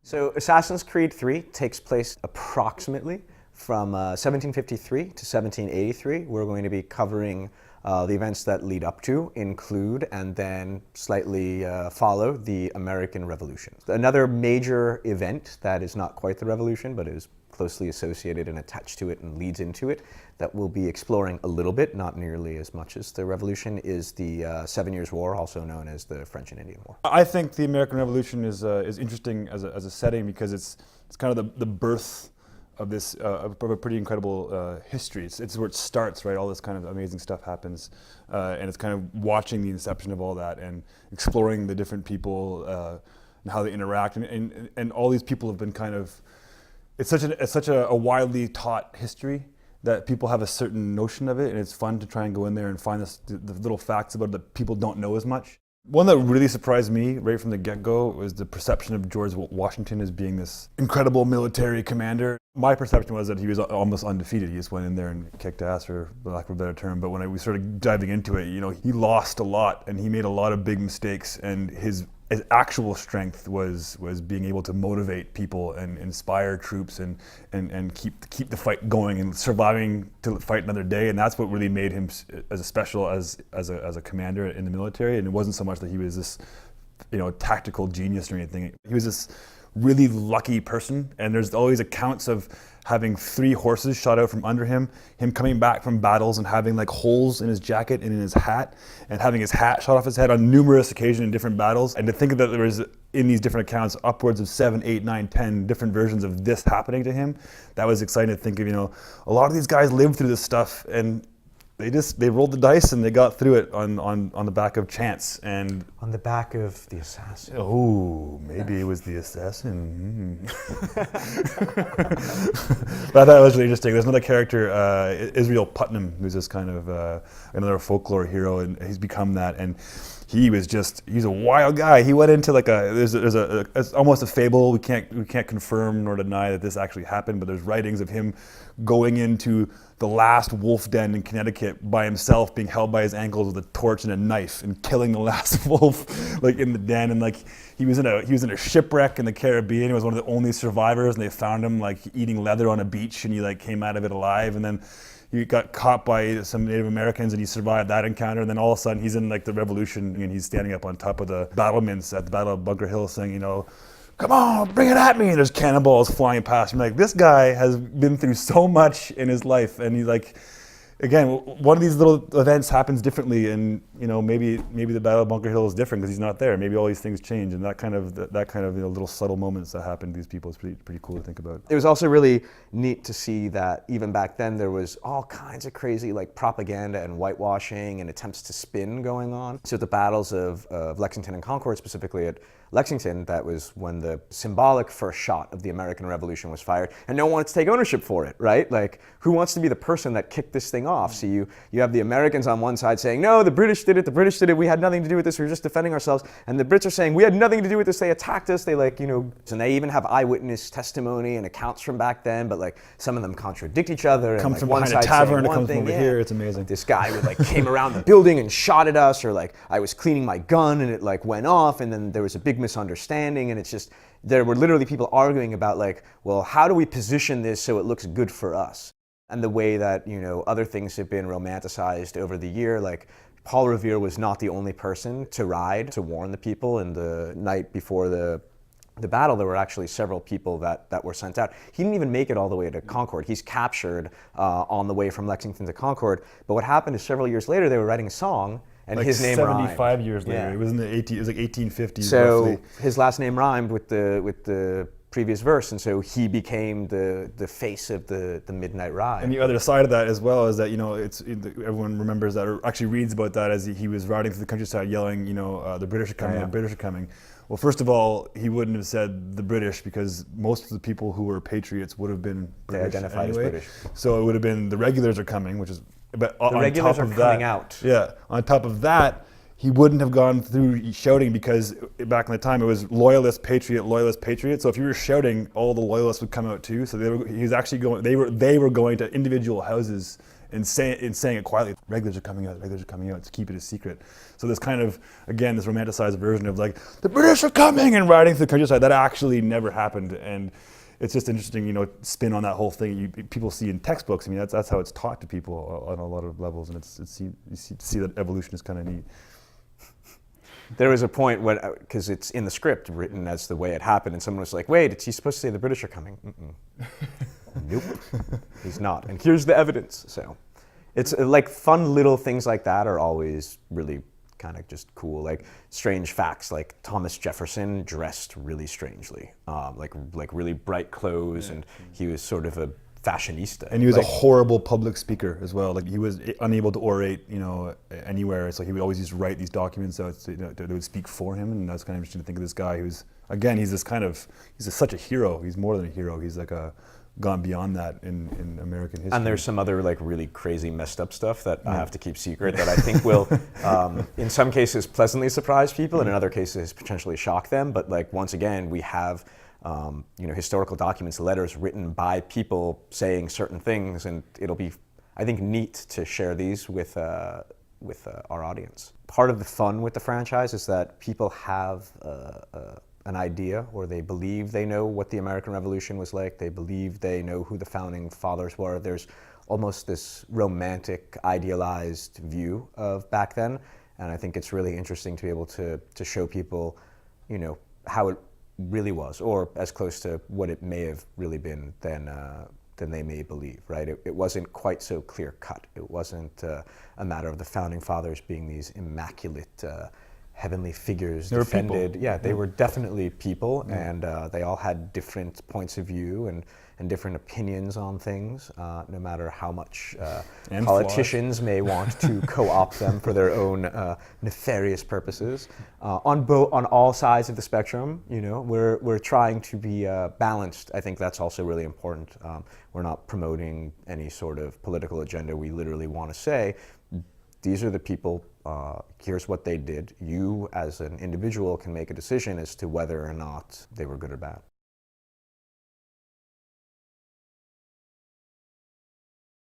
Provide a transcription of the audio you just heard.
So Assassin's Creed 3 takes place approximately from 1753 to 1783. We're going to be covering the events that lead up to, include, and then slightly follow the American Revolution. Another major event that is not quite the revolution, but is closely associated and attached to it and leads into it, that we'll be exploring a little bit, not nearly as much as the Revolution, is the 7 Years' War, also known as the French and Indian War. I think the American Revolution is interesting as a setting because it's kind of the birth of this of a pretty incredible history. It's where it starts, right? All this kind of amazing stuff happens, and it's kind of watching the inception of all that and exploring the different people and how they interact, and all these people have been kind of. It's such a widely taught history that people have a certain notion of it, and it's fun to try and go in there and find the little facts about it that people don't know as much. One that really surprised me right from the get-go was the perception of George Washington as being this incredible military commander. My perception was that he was almost undefeated. He just went in there and kicked ass, for lack of a better term. But when we started diving into it, he lost a lot and he made a lot of big mistakes, and his actual strength was being able to motivate people and inspire troops and keep the fight going and surviving to fight another day. And that's what really made him as special as a commander in the military. And it wasn't so much that he was this tactical genius or anything. He was this really lucky person, and there's always accounts of having 3 horses shot out from under him coming back from battles and having like holes in his jacket and in his hat, and having his hat shot off his head on numerous occasions in different battles. And to think that there was, in these different accounts, upwards of 7, 8, 9, 10 different versions of this happening to him, that was exciting to think of. A lot of these guys lived through this stuff, and they rolled the dice and they got through it on the back of chance and on the back of the assassin. Oh, maybe it was the assassin. But I thought it was really interesting. There's another character, Israel Putnam, who's this kind of another folklore hero, and he's become that. And he's a wild guy. He went into it's almost a fable. We can't confirm nor deny that this actually happened, but there's writings of him going into the last wolf den in Connecticut by himself, being held by his ankles with a torch and a knife, and killing the last wolf like in the den. And like he was in a shipwreck in the Caribbean. He was one of the only survivors, and they found him like eating leather on a beach, and he like came out of it alive. And then he got caught by some Native Americans, and he survived that encounter. And then all of a sudden, he's in like the Revolution, and he's standing up on top of the battlements at the Battle of Bunker Hill, saying, "Come on, bring it at me!" And there's cannonballs flying past him. Like, this guy has been through so much in his life, and he's like, again, one of these little events happens differently, and maybe the Battle of Bunker Hill is different because he's not there. Maybe all these things change, and that kind of little subtle moments that happen to these people is pretty cool to think about. It was also really neat to see that even back then there was all kinds of crazy like propaganda and whitewashing and attempts to spin going on. So at the battles of Lexington and Concord, specifically at Lexington, that was when the symbolic first shot of the American Revolution was fired, and no one wants to take ownership for it, right? Like, who wants to be the person that kicked this thing off? So you have the Americans on one side saying, no, the British did it, we had nothing to do with this, we were just defending ourselves. And the Brits are saying, we had nothing to do with this, they attacked us, and they even have eyewitness testimony and accounts from back then, but like some of them contradict each other. Comes and, from one behind side a tavern, it one comes thing, from over here, it's amazing. This guy would came around the building and shot at us, or like I was cleaning my gun and it went off, and then there was a big misunderstanding. And it's just, there were literally people arguing about well, how do we position this so it looks good for us? And the way that, other things have been romanticized over the year, like Paul Revere was not the only person to ride to warn the people. And the night before the battle, there were actually several people that were sent out. He didn't even make it all the way to Concord. He's captured on the way from Lexington to Concord. But what happened is several years later, they were writing a song, and his name 75 rhymed. years later. Yeah. It was it was like 1850s. So roughly. His last name rhymed with the previous verse, and so he became the face of the Midnight Ride. And the other side of that as well is that everyone remembers that, or actually reads about that, as he was riding through the countryside yelling, the British are coming, the British are coming. Well, first of all, he wouldn't have said the British, because most of the people who were patriots would have been British. They identified anyway. as British. So it would have been the regulars are coming, which is, but the on regulars top are of coming that, out. Yeah, on top of that, he wouldn't have gone through shouting, because back in the time it was loyalist, patriot, loyalist, patriot. So if you were shouting, all the loyalists would come out too. So he was actually going. They were going to individual houses and saying it quietly. Regulars are coming out, to keep it a secret. So this kind of, again, this romanticized version of like, the British are coming and riding through the countryside, that actually never happened. And it's just interesting, you know, spin on that whole thing. People see in textbooks. I mean, that's how it's taught to people on a lot of levels, and you see that evolution is kind of neat. There was a point when, because it's in the script written as the way it happened, and someone was like, "Wait, is he supposed to say the British are coming?" Nope, he's not. And here's the evidence. So, it's like fun little things like that are always really kind of just cool, like strange facts, like Thomas Jefferson dressed really strangely, like really bright clothes, and he was sort of a fashionista. And he was a horrible public speaker as well. Like he was unable to orate, you know, anywhere. So he would always just write these documents so that would speak for him. And that's kind of interesting to think of this guy who's, again, he's such a hero. He's more than a hero. He's like gone beyond that in American history. And there's some other like really crazy messed up stuff that I have to keep secret that I think will, in some cases, pleasantly surprise people, and in other cases, potentially shock them. But like once again, we have you know, historical documents, letters written by people saying certain things, and it'll be, I think, neat to share these with our audience. Part of the fun with the franchise is that people have an idea, or they believe they know what the American Revolution was like. They believe they know who the founding fathers were. There's almost this romantic, idealized view of back then, and I think it's really interesting to be able to show people, you know, how it really was, or as close to what it may have really been than they may believe, right? It wasn't quite so clear cut. It wasn't a matter of the founding fathers being these immaculate heavenly figures defended. Yeah, they were definitely people, and they all had different points of view and different opinions on things, no matter how much politicians may want to co-opt them for their own nefarious purposes. On all sides of the spectrum, you know, we're trying to be balanced. I think that's also really important. We're not promoting any sort of political agenda. We literally want to say, these are the people, here's what they did. You, as an individual, can make a decision as to whether or not they were good or bad.